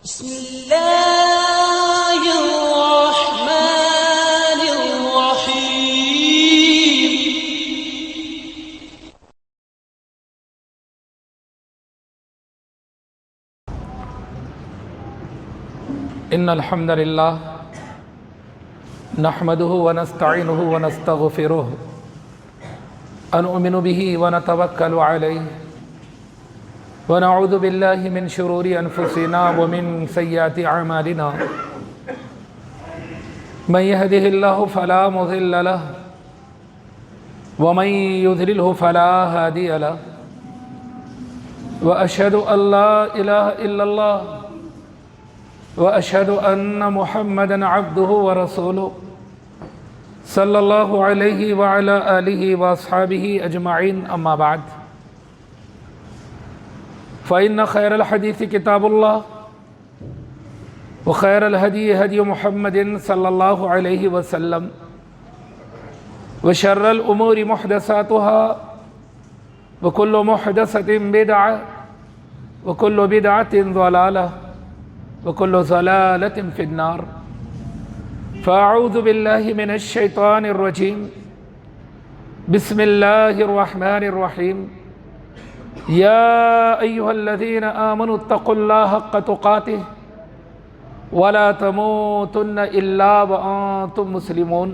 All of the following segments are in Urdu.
بسم الله الرحمن الرحيم. إن الحمد لله نحمده ونستعينه ونستغفره ونؤمن به ونتوكل عليه ونعوذ بالله من شرور أنفسنا ومن سيئات أعمالنا من يهده الله فلا مضل له ومن يضلله فلا هادي له وأشهد أن لا إله إلا الله وأشهد أن محمدًا عبده ورسوله صلى الله عليه وعلى آله وأصحابه أجمعين. أما بعد فإن خير الحديث كتاب الله وخير الهدي هدي محمد صلى الله عليه وسلم وشر الأمور محدثاتها وكل محدثة بدعة وكل بدعة ضلالة وكل ضلالة في النار. فأعوذ بالله من الشيطان الرجيم. بسم الله الرحمن الرحيم. يا أيها الذين آمنوا اتقوا الله حق تقاته ولا تموتن إلا وأنتم مسلمون.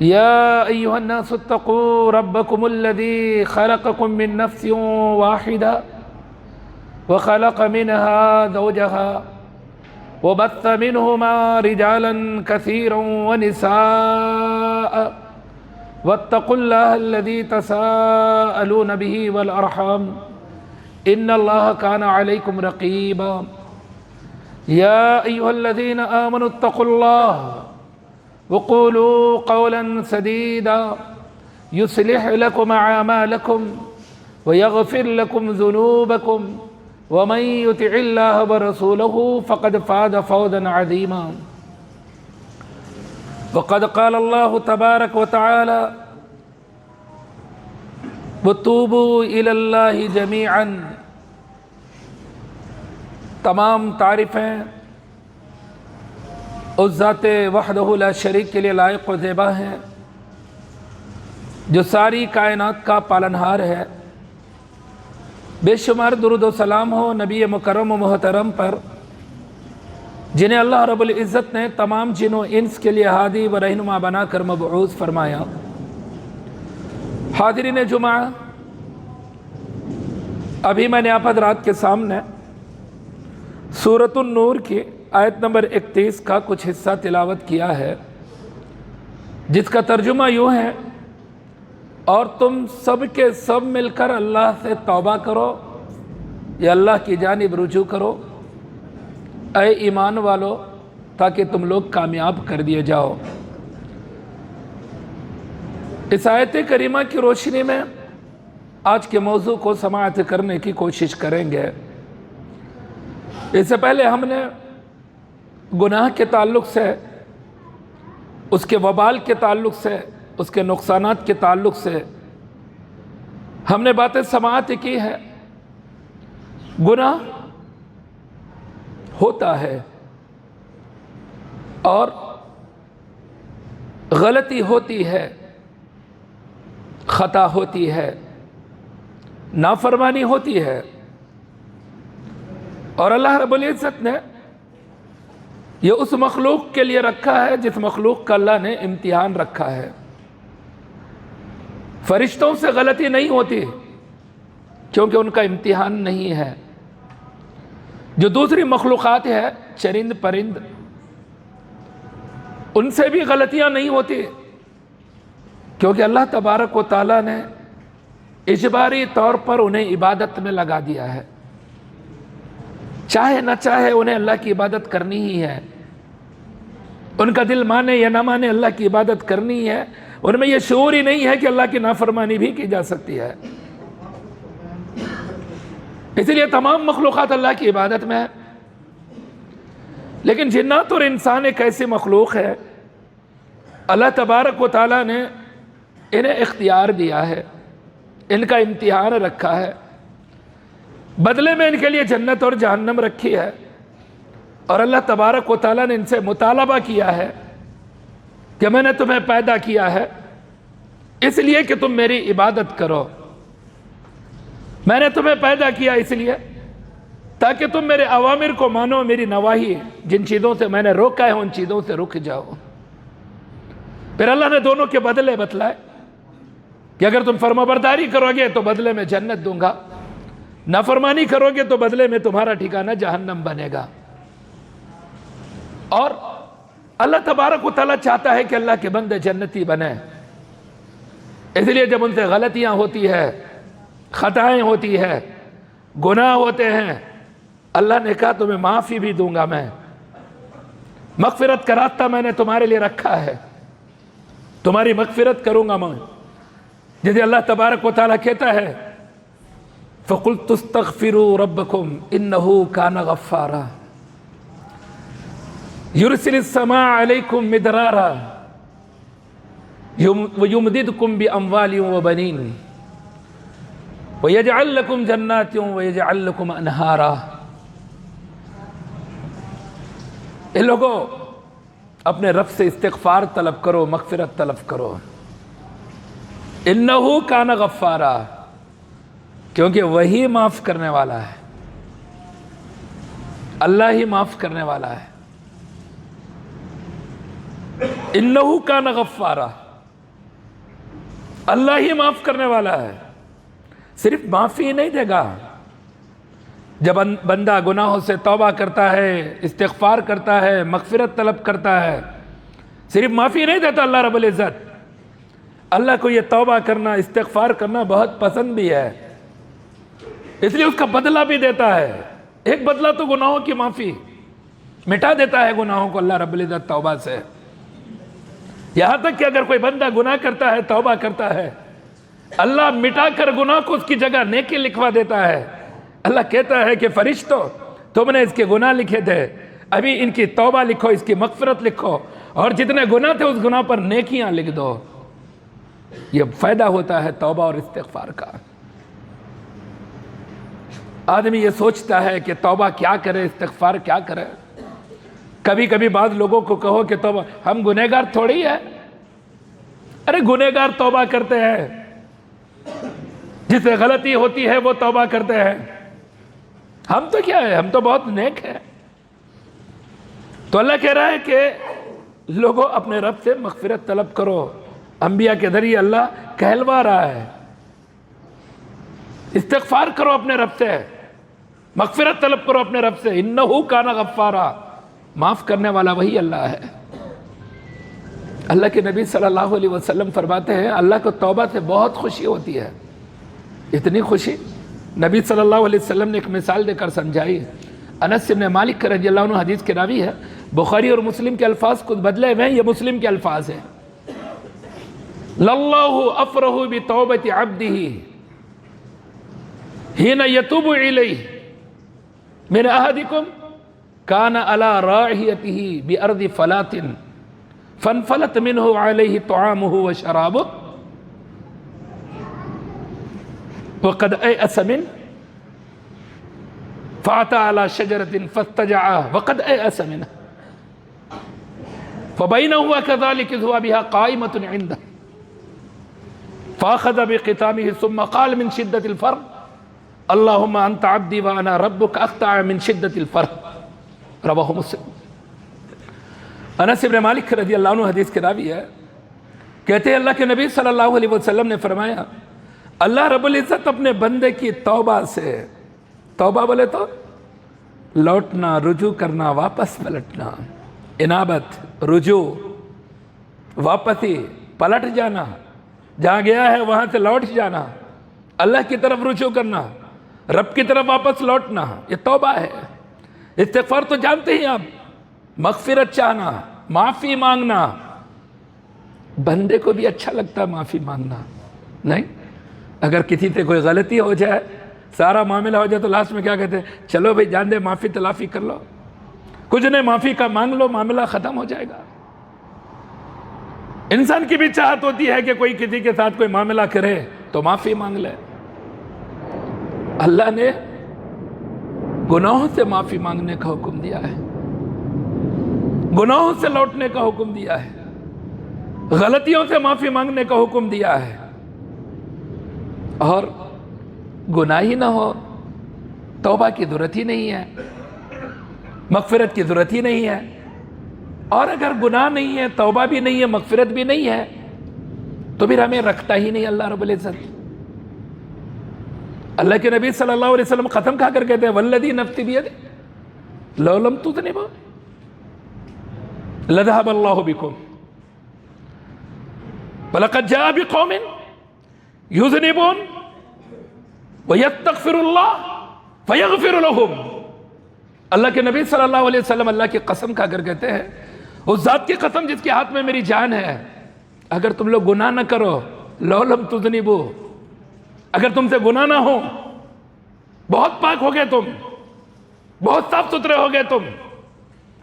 يا أيها الناس اتقوا ربكم الذي خلقكم من نفس واحدة وخلق منها زوجها وبث منهما رجالا كثيرا ونساء واتقوا الله الذي تساءلون به والأرحام إن الله كان عليكم رقيبا. يا أيها الذين آمنوا اتقوا الله وقولوا قولا سديدا يصلح لكم أعمالكم ويغفر لكم ذنوبكم ومن يطع الله ورسوله فقد فاز فوزا عظيما. وقد قال الله تبارك وتعالى وتوبوا إلى الله جميعا. تمام تعریفیں اس ذات وحدہ لا شریک کے لیے لائق و زیبا ہیں جو ساری کائنات کا پالنہار ہے. بے شمار درود و سلام ہو نبی مکرم و محترم پر جنہیں اللہ رب العزت نے تمام جن و انس کے لیے ہادی و رہنما بنا کر مبعوث فرمایا. حاضرین جمعہ، ابھی میں نے آپ حضرات کے سامنے سورۃ النور کی آیت نمبر 31 کا کچھ حصہ تلاوت کیا ہے، جس کا ترجمہ یوں ہے: اور تم سب کے سب مل کر اللہ سے توبہ کرو یا اللہ کی جانب رجوع کرو اے ایمان والو، تاکہ تم لوگ کامیاب کر دیے جاؤ. اس آیت کریمہ کی روشنی میں آج کے موضوع کو سماعت کرنے کی کوشش کریں گے. اس سے پہلے ہم نے گناہ کے تعلق سے، اس کے وبال کے تعلق سے، اس کے نقصانات کے تعلق سے ہم نے باتیں سماعت کی ہے. گناہ ہوتا ہے اور غلطی ہوتی ہے، خطا ہوتی ہے، نافرمانی ہوتی ہے، اور اللہ رب العزت نے یہ اس مخلوق کے لیے رکھا ہے جس مخلوق کا اللہ نے امتحان رکھا ہے. فرشتوں سے غلطی نہیں ہوتی کیونکہ ان کا امتحان نہیں ہے. جو دوسری مخلوقات ہے، چرند پرند، ان سے بھی غلطیاں نہیں ہوتی کیونکہ اللہ تبارک و تعالیٰ نے اجباری طور پر انہیں عبادت میں لگا دیا ہے. چاہے نہ چاہے انہیں اللہ کی عبادت کرنی ہی ہے. ان کا دل مانے یا نہ مانے اللہ کی عبادت کرنی ہے. ان میں یہ شعور ہی نہیں ہے کہ اللہ کی نافرمانی بھی کی جا سکتی ہے. اس لیے تمام مخلوقات اللہ کی عبادت میں ہے. لیکن جنات اور انسان ایک ایسی مخلوق ہے، اللہ تبارک و تعالیٰ نے انہیں اختیار دیا ہے، ان کا امتحان رکھا ہے. بدلے میں ان کے لیے جنت اور جہنم رکھی ہے. اور اللہ تبارک و تعالیٰ نے ان سے مطالبہ کیا ہے کہ میں نے تمہیں پیدا کیا ہے اس لیے کہ تم میری عبادت کرو، میں نے تمہیں پیدا کیا اس لیے تاکہ تم میرے اوامر کو مانو، میری نواہی جن چیزوں سے میں نے روکا ہے ان چیزوں سے رک جاؤ۔ پھر اللہ نے دونوں کے بدلے بتلائے کہ اگر تم فرمانبرداری کرو گے تو بدلے میں جنت دوں گا، نافرمانی کرو گے تو بدلے میں تمہارا ٹھکانہ جہنم بنے گا۔ اور اللہ تبارک و تعالیٰ چاہتا ہے کہ اللہ کے بندے جنتی بنے، اس لیے جب ان سے غلطیاں ہوتی ہے، خطائیں ہوتی ہے، گناہ ہوتے ہیں، اللہ نے کہا تمہیں معافی بھی دوں گا، میں مغفرت کا راستہ میں نے تمہارے لیے رکھا ہے، تمہاری مغفرت کروں گا میں۔ جسے اللہ تبارک و تعالیٰ کہتا ہے فَقُلْتُ اسْتَغْفِرُوا رَبَّكُمْ إِنَّهُ كَانَ غَفَّارًا يُرْسِلِ السَّمَاءَ عَلَيْكُمْ مِدْرَارًا وَيُمْدِدْكُمْ بِأَمْوَالٍ وَبَنِينَ وَيَجْعَلْ لَكُمْ جَنَّاتٍ وَيَجْعَلْ لَكُمْ أَنْهَارًا۔ اے لوگوں، اپنے رب سے استغفار طلب کرو، مغفرت طلب کرو۔ انہو کان غفارا، کیونکہ وہی معاف کرنے والا ہے، اللہ ہی معاف کرنے والا ہے۔ انہو کان غفارا، اللہ ہی معاف کرنے والا ہے۔ صرف معافی نہیں دے گا، جب بندہ گناہوں سے توبہ کرتا ہے، استغفار کرتا ہے، مغفرت طلب کرتا ہے، صرف معافی نہیں دیتا اللہ رب العزت، اللہ کو یہ توبہ کرنا، استغفار کرنا بہت پسند بھی ہے، اس لیے اس کا بدلہ بھی دیتا ہے۔ ایک بدلہ تو گناہوں کی معافی، مٹا دیتا ہے گناہوں کو اللہ رب العزت توبہ سے۔ یہاں تک کہ اگر کوئی بندہ گناہ کرتا ہے، توبہ کرتا ہے، اللہ مٹا کر گناہ کو اس کی جگہ نیکی لکھوا دیتا ہے۔ اللہ کہتا ہے کہ فرشتوں، تم نے اس کے گناہ لکھے تھے، ابھی ان کی توبہ لکھو، اس کی مغفرت لکھو، اور جتنے گناہ تھے اس گناہ پر نیکیاں لکھ دو۔ یہ فائدہ ہوتا ہے توبہ اور استغفار کا۔ آدمی یہ سوچتا ہے کہ توبہ کیا کرے، استغفار کیا کرے۔ کبھی کبھی بعض لوگوں کو کہو کہ توبہ، ہم گنہگار تھوڑی ہے، ارے گنہگار توبہ کرتے ہیں، جس سے غلطی ہوتی ہے وہ توبہ کرتے ہیں، ہم تو کیا ہے، ہم تو بہت نیک ہیں۔ تو اللہ کہہ رہا ہے کہ لوگوں اپنے رب سے مغفرت طلب کرو، انبیاء کے ذریعے اللہ کہلوا رہا ہے، استغفار کرو اپنے رب سے، مغفرت طلب کرو اپنے رب سے۔ انہو کان غفارا، معاف کرنے والا وہی اللہ ہے۔ اللہ کے نبی صلی اللہ علیہ وسلم فرماتے ہیں اللہ کو توبہ سے بہت خوشی ہوتی ہے، اتنی خوشی نبی صلی اللہ علیہ وسلم نے ایک مثال دے کر سمجھائی۔ انس بن مالک رضی اللہ عنہ حدیث کے راوی ہے، بخاری اور مسلم کے الفاظ کچھ بدلے ہوئے ہیں، یہ مسلم کے الفاظ ہیں۔ لَاللَّهُ أَفْرَحُ بِتَوْبَةِ عَبْدِهِ حِينَ يَتُوبُ إِلَيْهِ مِنْ أَحَدِكُمْ كَانَ عَلَى رَاحِلَتِهِ بِأَرْضِ فَلَاتٍ فَانْفَلَتَ مِنْهُ عَلَيْهِ طَعَامُهُ وَشَرَابُهُ وَقَدْ أَيْأَسَ مِنْهُ فَأَتَى عَلَى شَجَرَةٍ فَاسْتَجَعَهَا وَقَدْ أَيْأَسَ مِنْهَا فَبَيْنَهُ وَكَذَلِكَ إِذْ هُوَ بِهَا قَائِمَةٌ عِنْدَهُ فَأَخَذَ بِقِطَامِهِ ثُمَّ قَالَ مِنْ شِدَّةِ الْفَرْحِ اللهم أنت عبدي وأنا ربك أقطع من شدة الفرح، رواہ مسلم۔ انس بن مالک رضی اللہ عنہ حدیث کے راوی ہے، کہتے ہیں اللہ کے نبی صلی اللہ علیہ وسلم نے فرمایا اللہ رب العزت اپنے بندے کی توبہ سے، توبہ بولے تو لوٹنا، رجوع کرنا، واپس پلٹنا، انابت، رجوع، واپسی، پلٹ جانا، جہاں گیا ہے وہاں سے لوٹ جانا، اللہ کی طرف رجوع کرنا، رب کی طرف واپس لوٹنا، یہ توبہ ہے۔ استغفار تو جانتے ہی آپ، مغفرت چاہنا، معافی مانگنا۔ بندے کو بھی اچھا لگتا ہے معافی مانگنا، نہیں؟ اگر کسی سے کوئی غلطی ہو جائے، سارا معاملہ ہو جائے تو لاسٹ میں کیا کہتے ہیں، چلو بھائی جان دے، معافی تلافی کر لو، کچھ نہیں، معافی کا مانگ لو، معاملہ ختم ہو جائے گا۔ انسان کی بھی چاہت ہوتی ہے کہ کوئی کسی کے ساتھ کوئی معاملہ کرے تو معافی مانگ لے۔ اللہ نے گناہوں سے معافی مانگنے کا حکم دیا ہے، گناہوں سے لوٹنے کا حکم دیا ہے، غلطیوں سے معافی مانگنے کا حکم دیا ہے، اور گناہ ہی نہ ہو توبہ کی ضرورت ہی نہیں ہے، مغفرت کی ضرورت ہی نہیں ہے۔ اور اگر گناہ نہیں ہے، توبہ بھی نہیں ہے، مغفرت بھی نہیں ہے، تو پھر ہمیں رکھتا ہی نہیں اللہ رب العزت۔ اللہ کے نبی صلی اللہ علیہ وسلم قسم کھا کر کہتے ہیں والذی نفسی بیدہ لو لم تذنبوا لذهب اللہ بکم ولقد جاء بقوم یذنبون ویستغفر اللہ فیغفر لهم۔ اللہ کے نبی صلی اللہ علیہ وسلم اللہ کی قسم کھا کر کہتے ہیں اس ذات کی قسم جس کے ہاتھ میں میری جان ہے، اگر تم لوگ گناہ نہ کرو، لو لم تذنبوا، اگر تم سے گناہ نہ ہو، بہت پاک ہو گئے تم، بہت صاف ستھرے ہو گئے تم،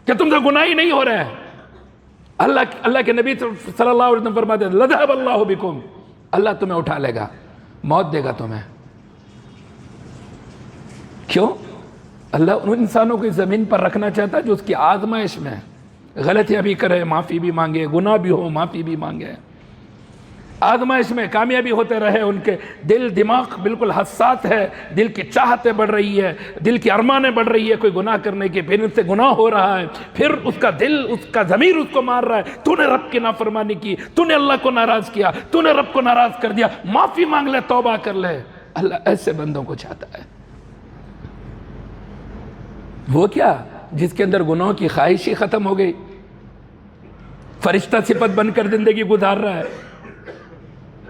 کہ تم سے گناہ ہی نہیں ہو رہے ہیں، اللہ کے نبی صلی اللہ علیہ وسلم فرماتے ہیں لذهب اللہ بکم، اللہ تمہیں اٹھا لے گا، موت دے گا تمہیں۔ کیوں؟ اللہ ان انسانوں کو اس زمین پر رکھنا چاہتا ہے جو اس کی آزمائش میں غلطیاں بھی کرے، معافی بھی مانگے، گناہ بھی ہو معافی بھی مانگے، آزمائش میں کامیابی ہوتے رہے، ان کے دل دماغ بالکل حساس ہے، دل کی چاہتیں بڑھ رہی ہے، دل کی ارمانیں بڑھ رہی ہے کوئی گناہ کرنے کی، پھر ان سے گناہ ہو رہا ہے، پھر اس کا دل، اس کا ضمیر اس کو مار رہا ہے، تو نے رب کی نافرمانی کی، تو نے اللہ کو ناراض کیا، تو نے رب کو ناراض کر دیا، معافی مانگ لے، توبہ کر لے۔ اللہ ایسے بندوں کو چاہتا ہے۔ وہ کیا جس کے اندر گناہوں کی خواہش ہی ختم ہو گئی، فرشتہ صفت بن کر زندگی گزار رہا ہے،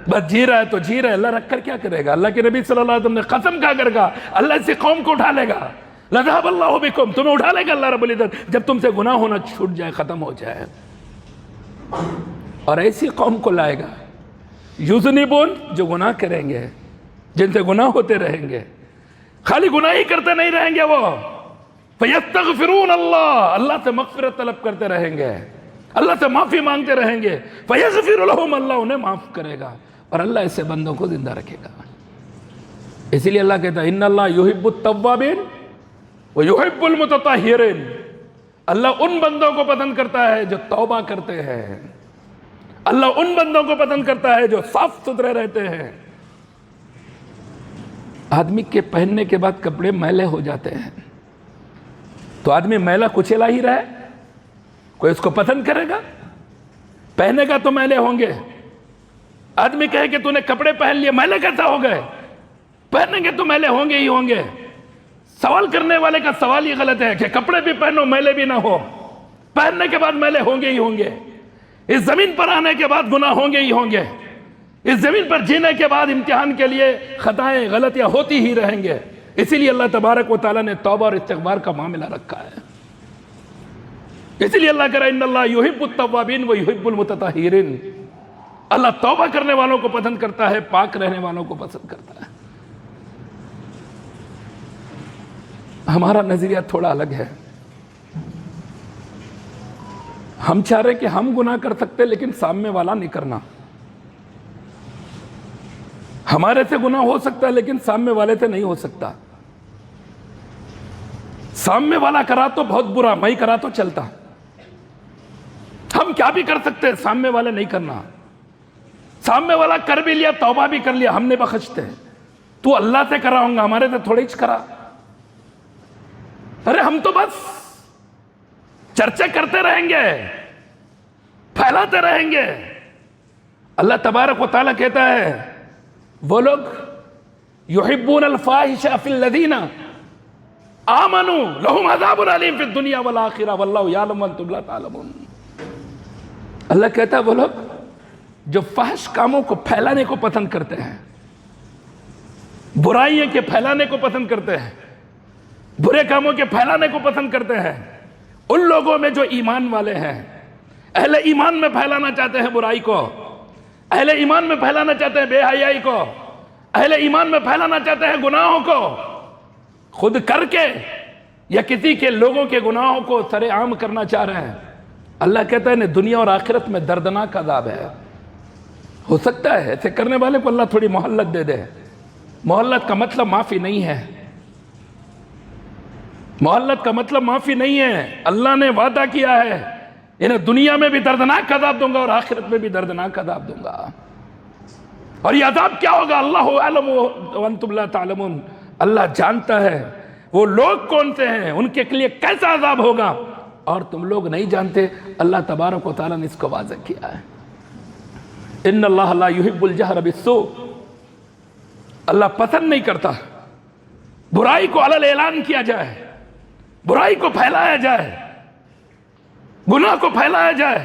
بس جی رہا ہے تو جی رہا ہے، اللہ رکھ کر کیا کرے گا؟ اللہ کے نبی صلی اللہ علیہ وسلم نے قسم کھا کر کہا اللہ اسی قوم کو اٹھا لے گا، لذهب اللہ بکم، تمہیں اٹھا لے گا اللہ رب العزت جب تم سے گناہ ہونا چھوٹ جائے، ختم ہو جائے، اور ایسی قوم کو لائے گا یذنبون، جو گناہ کریں گے، جن سے گناہ ہوتے رہیں گے، خالی گناہ ہی کرتے نہیں رہیں گے، وہ فیستغفرون اللہ، اللہ سے مغفرت طلب کرتے رہیں گے، اللہ سے معافی مانگتے رہیں گے، فیغفر لهم، اللہ انہیں معاف کرے گا، اور اللہ ایسے بندوں کو زندہ رکھے گا۔ اسی لیے اللہ کہتا ہے ان اللہ یحب التوابین ویحب المتطہرین، اللہ ان بندوں کو پسند کرتا ہے جو توبہ کرتے ہیں، اللہ ان بندوں کو پسند کرتا ہے جو صاف ستھرے رہتے ہیں۔ آدمی کے پہننے کے بعد کپڑے میلے ہو جاتے ہیں تو آدمی میلا کچیلا ہی رہے، کوئی اس کو پسند کرے گا؟ پہنے گا تو میلے ہوں گے۔ آدمی کہے کہ تو نے کپڑے پہن لیے، میلے کیسا ہو گئے؟ پہنیں گے تو میلے ہوں گے ہی ہوں گے۔ سوال کرنے والے کا سوال ہی غلط ہے کہ کپڑے بھی پہنو میلے بھی نہ ہو، پہننے کے بعد میلے ہوں گے ہی ہوں گے، اس زمین پر آنے کے بعد گناہ ہوں گے ہی ہوں گے، اس زمین پر جینے کے بعد امتحان کے لیے خطائیں غلطیاں ہوتی ہی رہیں گے۔ اسی لیے اللہ تبارک و تعالیٰ نے توبہ اور استغفار کا معاملہ رکھا ہے۔ اسی لیے اللہ کہہ رہا ہے ان اللہ یحب التوابین ویحب المتطہرین، اللہ توبہ کرنے والوں کو پسند کرتا ہے، پاک رہنے والوں کو پسند کرتا ہے۔ ہمارا نظریہ تھوڑا الگ ہے، ہم چاہ رہے کہ ہم گناہ کر سکتے لیکن سامنے والا نہیں کرنا، ہمارے سے گناہ ہو سکتا ہے لیکن سامنے والے سے نہیں ہو سکتا، سامنے والا کرا تو بہت برا، میں کرا تو چلتا، ہم کیا بھی کر سکتے ہیں، سامنے والے نہیں کرنا، سامنے والا کر بھی لیا، توبہ بھی کر لیا، ہم نے بخشتے، تو اللہ سے کراؤں گا، ہمارے سے تھوڑی ہی کرا۔ ارے ہم تو بس چرچے کرتے رہیں گے، پھیلاتے رہیں گے۔ اللہ تبارک و تعالیٰ کہتا ہے وہ لوگ یحبون الفاحش فی الذین آمنوا لہم عذاب علیم فی الدنیا والآخرہ واللہ یعلم وانتم لا تعلمون۔ اللہ کہتا ہے وہ لوگ جو فحش کاموں کو پھیلانے کو پسند کرتے ہیں، برائیوں کے پھیلانے کو پسند کرتے ہیں، برے کاموں کے پھیلانے کو پسند کرتے ہیں، ان لوگوں میں جو ایمان والے ہیں، اہل ایمان میں پھیلانا چاہتے ہیں برائی کو، اہل ایمان میں پھیلانا چاہتے ہیں بے حیائی کو، اہل ایمان میں پھیلانا چاہتے ہیں گناہوں کو، خود کر کے یا کسی کے لوگوں کے گناہوں کو سر عام کرنا چاہ رہے ہیں۔ اللہ کہتا ہے دنیا اور آخرت میں دردناک عذاب ہے۔ ہو سکتا ہے ایسے کرنے والے کو اللہ تھوڑی مہلت دے دے، مہلت کا مطلب معافی نہیں ہے، مہلت کا مطلب معافی نہیں ہے۔ اللہ نے وعدہ کیا ہے انہیں دنیا میں بھی دردناک عذاب دوں گا اور آخرت میں بھی دردناک عذاب دوں گا. اور یہ عذاب کیا ہوگا؟ اللہ اعلم وانتم لا تعلمون. اللہ جانتا ہے وہ لوگ کون سے ہیں، ان کے لیے کیسا عذاب ہوگا، اور تم لوگ نہیں جانتے. اللہ تبارک و تعالیٰ نے اس کو واضح کیا ہے. ان اللہ لا یحب الجہر بالسوء. اللہ پسند نہیں کرتا برائی کو علل اعلان کیا جائے، برائی کو پھیلایا جائے، گناہ کو پھیلایا جائے،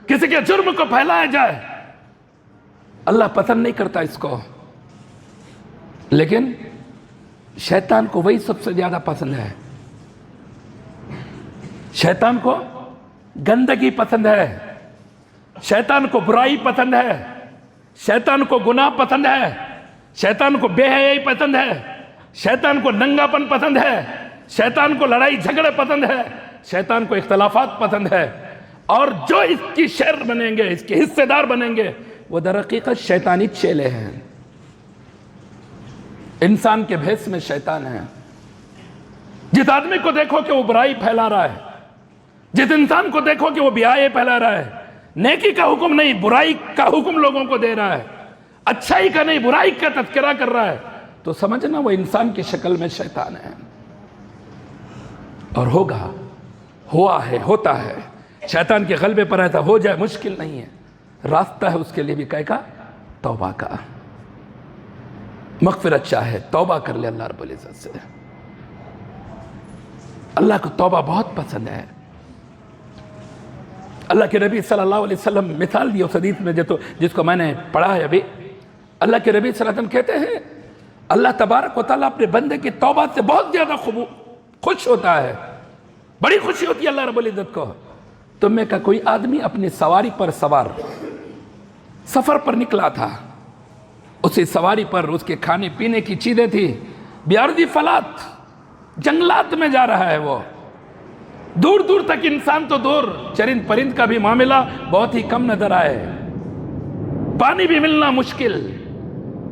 کسی کے جرم کو پھیلایا جائے. اللہ پسند نہیں کرتا اس کو. لیکن شیطان کو وہی سب سے زیادہ پسند ہے. شیطان کو گندگی پسند ہے، شیطان کو برائی پسند ہے، شیطان کو گناہ پسند ہے، شیطان کو بے حیائی پسند ہے، شیطان کو ننگاپن پسند ہے، شیطان کو لڑائی جھگڑے پسند ہے، شیطان کو اختلافات پسند ہے. اور جو اس کی شر بنیں گے، اس کے حصے دار بنیں گے، وہ در حقیقت شیطانی چیلے ہیں. انسان کے بھیس میں شیطان ہے. جس آدمی کو دیکھو کہ وہ برائی پھیلا رہا ہے، جس انسان کو دیکھو کہ وہ بیائی پھیلا رہا ہے، نیکی کا حکم نہیں برائی کا حکم لوگوں کو دے رہا ہے، اچھائی کا نہیں برائی کا تذکرہ کر رہا ہے، تو سمجھنا وہ انسان کی شکل میں شیطان ہے. اور ہوگا، ہوا ہے، ہوتا ہے. شیطان کے غلبے پر ایسا ہو جائے مشکل نہیں ہے. راستہ ہے اس کے لیے بھی کہے گا توبہ کا، مغفرت چاہے توبہ کر لے اللہ رب العزت سے. اللہ کو توبہ بہت پسند ہے. اللہ کے نبی صلی اللہ علیہ وسلم مثال دی اس حدیث میں جس کو میں نے پڑھا ہے ابھی. اللہ کے نبی صلی اللہ علیہ وسلم کہتے ہیں اللہ تبارک و تعالیٰ اپنے بندے کی توبہ سے بہت زیادہ خوش ہوتا ہے. بڑی خوشی ہوتی ہے اللہ رب العزت کو. تم میں کا کوئی آدمی اپنی سواری پر سوار سفر پر نکلا تھا، اسی سواری پر اس کے کھانے پینے کی چیزیں تھی، بیارضی فلات، جنگلات میں جا رہا ہے. وہ دور دور تک انسان تو دور، چرند پرند کا بھی معاملہ بہت ہی کم نظر آئے، پانی بھی ملنا مشکل.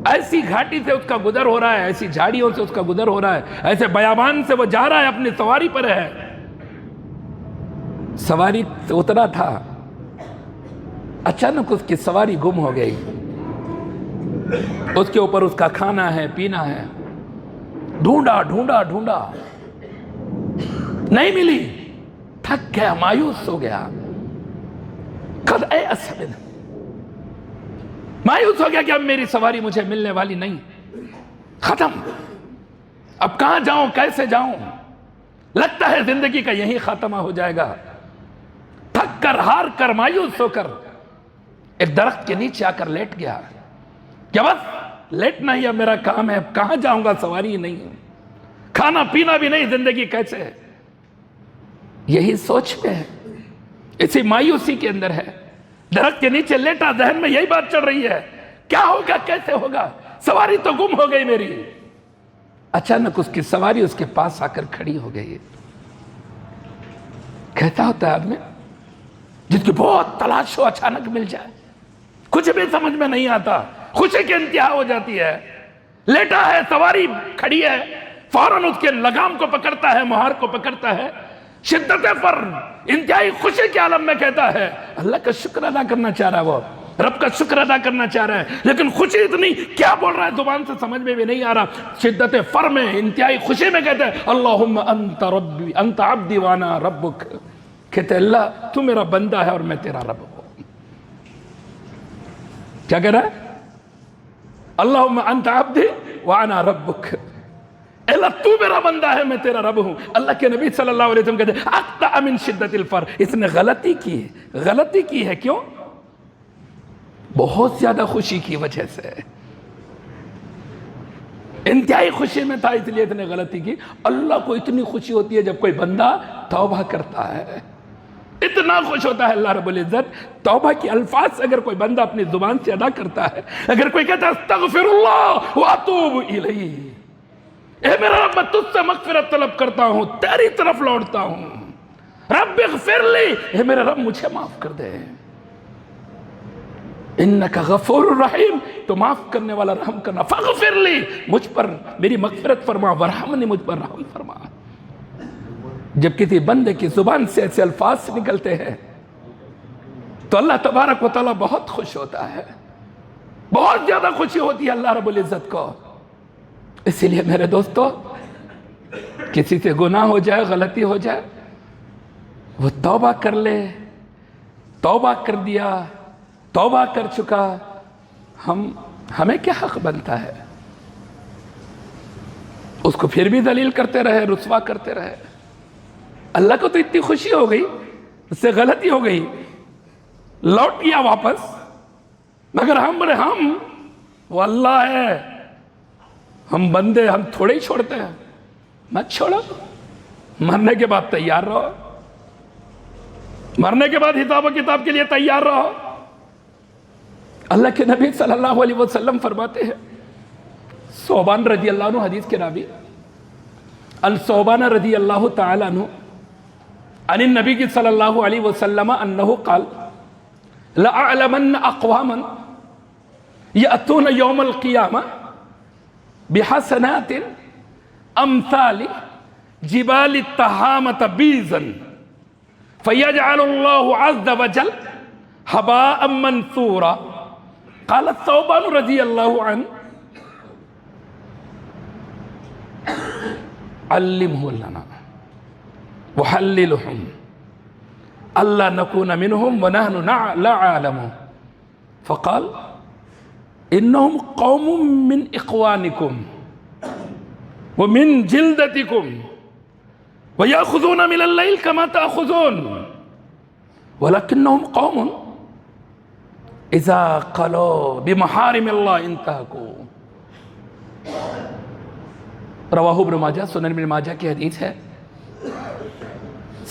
ایسی گھاٹی سے اس کا گزر ہو رہا ہے، ایسی جھاڑیوں سے اس کا گزر ہو رہا ہے، ایسے بیابان سے وہ جا رہا ہے، اپنی سواری پر ہے. سواری اترا تھا، اچانک اس کی سواری گم ہو گئی. اس کے اوپر اس کا کھانا ہے، پینا ہے. ڈھونڈا ڈھونڈا ڈھونڈا، نہیں ملی. تھک گیا، مایوس ہو گیا. قد ایأس منہ، مایوس ہو گیا کہ اب میری سواری مجھے ملنے والی نہیں، ختم. اب کہاں جاؤں، کیسے جاؤں؟ لگتا ہے زندگی کا یہی خاتمہ ہو جائے گا. تھک کر، ہار کر، مایوس ہو کر ایک درخت کے نیچے آ کر لیٹ گیا کہ بس لیٹنا ہی اب میرا کام ہے. اب کہاں جاؤں گا، سواری نہیں، کھانا پینا بھی نہیں، زندگی کیسے؟ یہی سوچ میں ہے، اسی مایوسی کے اندر ہے. درخت کے نیچے لیٹا، ذہن میں یہی بات چل رہی ہے، کیا ہوگا، کیسے ہوگا، سواری تو گم ہو گئی میری. اچانک اس کی سواری اس کے پاس آ کر کھڑی ہو گئی. کہتا ہوتا ہے آدمی جس کی بہت تلاش ہو، اچانک مل جائے، کچھ بھی سمجھ میں نہیں آتا، خوشی کی انتہا ہو جاتی ہے. لیٹا ہے، سواری کھڑی ہے، فوراً اس کے لگام کو پکڑتا ہے، مہار کو پکڑتا ہے، شدت پر انتہائی خوشی کے عالم میں کہتا ہے اللہ کا شکر ادا کرنا چاہ رہا ہے، وہ رب کا شکر ادا کرنا چاہ رہا ہے، لیکن خوشی اتنی، کیا بول رہا ہے زبان سے سمجھ میں بھی نہیں آ رہا. شدت فر میں، انتہائی خوشی میں کہتا ہے اللہم انت ربی انت عبدی وانا ربک. کہتے اللہ تو میرا بندہ ہے اور میں تیرا رب ہوں. کیا کہہ رہا ہے؟ اللہم انت عبدی وانا ربک. اللہ تو میرا بندہ ہے، میں تیرا رب ہوں. اللہ کے نبی صلی اللہ علیہ وسلم کہتے ہیں اقطع من شدت الفر. اس نے غلطی کی ہے. کیوں؟ بہت زیادہ خوشی کی وجہ سے، انتہائی خوشی میں تھا، اس لیے اتنے غلطی کی. اللہ کو اتنی خوشی ہوتی ہے جب کوئی بندہ توبہ کرتا ہے، اتنا خوش ہوتا ہے اللہ رب العزت. توبہ کی الفاظ اگر کوئی بندہ اپنی زبان سے ادا کرتا ہے، اگر کوئی کہتا ہے استغفر اللہ واتوب الیہ، اے میرا رب میں تجھ سے مغفرت طلب کرتا ہوں، تیری طرف لوٹتا ہوں، رب اغفر لی، اے میرا رب مجھے معاف کر دے، انکا غفور رحیم، تو معاف کرنے والا رحم کرنا، فاغفر لی، مجھ پر میری مغفرت فرما، ورحمنی، مجھ پر رحم فرما. جب کسی بندے کی زبان سے ایسے الفاظ نکلتے ہیں تو اللہ تبارک و تعالیٰ بہت خوش ہوتا ہے، بہت زیادہ خوشی ہوتی ہے اللہ رب العزت کو۔ اسی لیے میرے دوستو، کسی سے گناہ ہو جائے، غلطی ہو جائے، وہ توبہ کر لے، توبہ کر دیا، توبہ کر چکا، ہمیں کیا حق بنتا ہے؟ اس کو پھر بھی ذلیل کرتے رہے، رسوا کرتے رہے۔ اللہ کو تو اتنی خوشی ہو گئی، اس سے غلطی ہو گئی، لوٹ گیا واپس، مگر ہم وہ اللہ ہے، ہم بندے، ہم تھوڑے ہی چھوڑتے ہیں۔ مت چھوڑو، مرنے کے بعد تیار رہو، مرنے کے بعد حساب و کتاب کے لیے تیار رہو۔ اللہ کے نبی صلی اللہ علیہ وسلم فرماتے ہیں، ثوبان رضی اللہ عنہ حدیث کے راوی، ثوبان رضی اللہ تعالی عنہ عن النبی صلی اللہ علیہ وسلم انہ قال لأعلمن اقواما یأتون یوم القیامہ بحسنات امثال جبال التہامة بیزا فیجعل اللہ عز وجل حباء منثورا۔ قال ثوبان رضی اللہ عنہ علمه لنا وحللهم ألا نكون منهم ونحن لا عالم، فقال إنهم قوم من إخوانكم ومن جلدتكم ويأخذون من الليل كما تأخذون ولكنهم قوم إذا قالوا بمحارم الله انتهكوا۔ رواہ ابن ماجہ، سنن ابن ماجہ کی حدیث ہے۔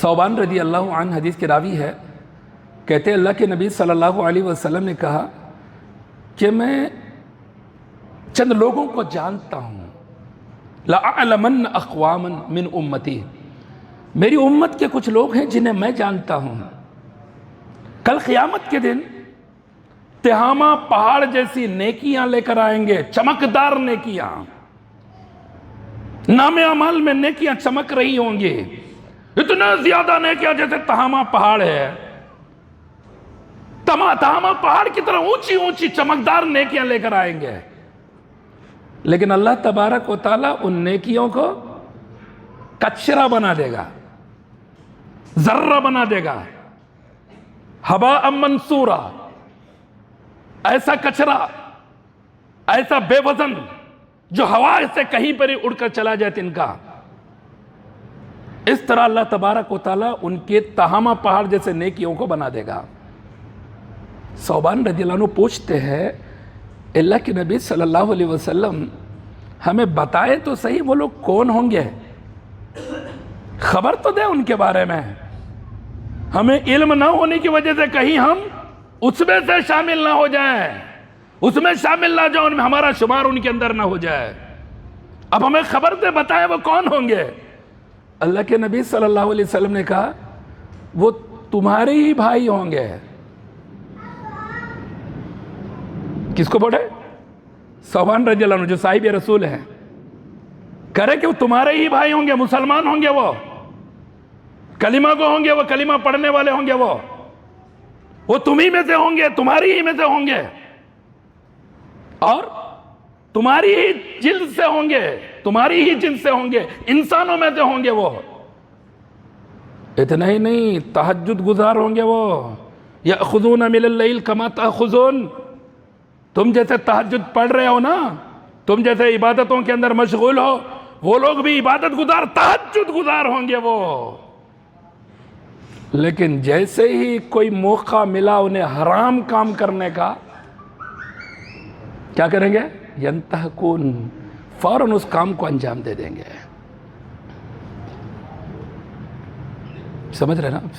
ثوبان رضی اللہ عنہ حدیث کے راوی ہے، کہتے اللہ کے نبی صلی اللہ علیہ وسلم نے کہا کہ میں چند لوگوں کو جانتا ہوں، لَأَعْلَمَنَّ أَقْوَامًا مِنْ أُمَّتِي، میری امت کے کچھ لوگ ہیں جنہیں میں جانتا ہوں، کل قیامت کے دن تہامہ پہاڑ جیسی نیکیاں لے کر آئیں گے، چمکدار نیکیاں، نام اعمال میں نیکیاں چمک رہی ہوں گی، اتنا زیادہ نیکیاں جیسے تہامہ پہاڑ ہے، تہامہ پہاڑ کی طرح اونچی اونچی چمکدار نیکیاں لے کر آئیں گے، لیکن اللہ تبارک و تعالیٰ ان نیکیوں کو کچرا بنا دے گا، ذرہ بنا دے گا، حباء منثورا، ایسا کچرا، ایسا بے وزن جو ہوا سے کہیں پر ہی اڑ کر چلا جائے تنکا۔ اس طرح اللہ تبارک و تعالیٰ ان کے تہامہ پہاڑ جیسے نیکیوں کو بنا دے گا۔ ثوبان رضی اللہ عنہ پوچھتے ہیں، اللہ کے نبی صلی اللہ علیہ وسلم ہمیں بتائے تو صحیح وہ لوگ کون ہوں گے، خبر تو دے ان کے بارے میں، ہمیں علم نہ ہونے کی وجہ سے کہیں ہم اس میں سے شامل نہ ہو جائیں، اس میں شامل نہ جاؤ، ہمارا شمار ان کے اندر نہ ہو جائے، اب ہمیں خبر دے، بتائیں وہ کون ہوں گے۔ اللہ کے نبی صلی اللہ علیہ وسلم نے کہا وہ تمہارے ہی بھائی ہوں گے۔ کس کو بولے؟ ثوبان رضی اللہ عنہ جو صاحب رسول ہیں، کہہ رہے کہ وہ تمہارے ہی بھائی ہوں گے، مسلمان ہوں گے، وہ کلمہ کو ہوں گے، وہ کلمہ پڑھنے والے ہوں گے، وہ تمہیں میں سے ہوں گے، تمہاری ہی میں سے ہوں گے، اور تمہاری ہی جلد سے ہوں گے، تمہاری ہی جنس سے ہوں گے، انسانوں میں سے ہوں گے۔ وہ اتنا ہی نہیں، تہجد گزار ہوں گے، وہ یأخذون من اللیل کما تأخذون، تم جیسے تہجد پڑھ رہے ہو نا، تم جیسے عبادتوں کے اندر مشغول ہو، وہ لوگ بھی عبادت گزار، تہجد گزار ہوں گے وہ۔ لیکن جیسے ہی کوئی موقع ملا انہیں حرام کام کرنے کا، کیا کریں گے؟ ینتہکون، فوراً اس کام کو انجام دے دیں گے۔ سمجھ رہے نا آپ؟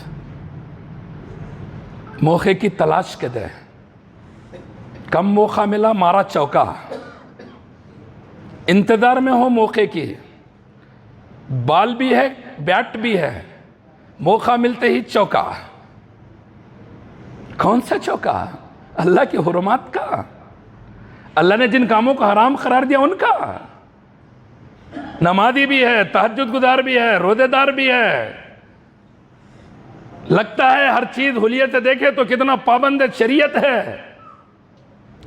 موقع کی تلاش کے دے، کم موقع ملا مارا چوکا، انتظار میں ہو موقع کی، بال بھی ہے بیٹ بھی ہے، موقع ملتے ہی چوکا۔ کون سا چوکا؟ اللہ کی حرمات کا، اللہ نے جن کاموں کو حرام قرار دیا ان کا۔ نمازی بھی ہے، تہجد گزار بھی ہے، روزے دار بھی ہے، لگتا ہے ہر چیز حلیت سے دیکھے تو کتنا پابند شریعت ہے،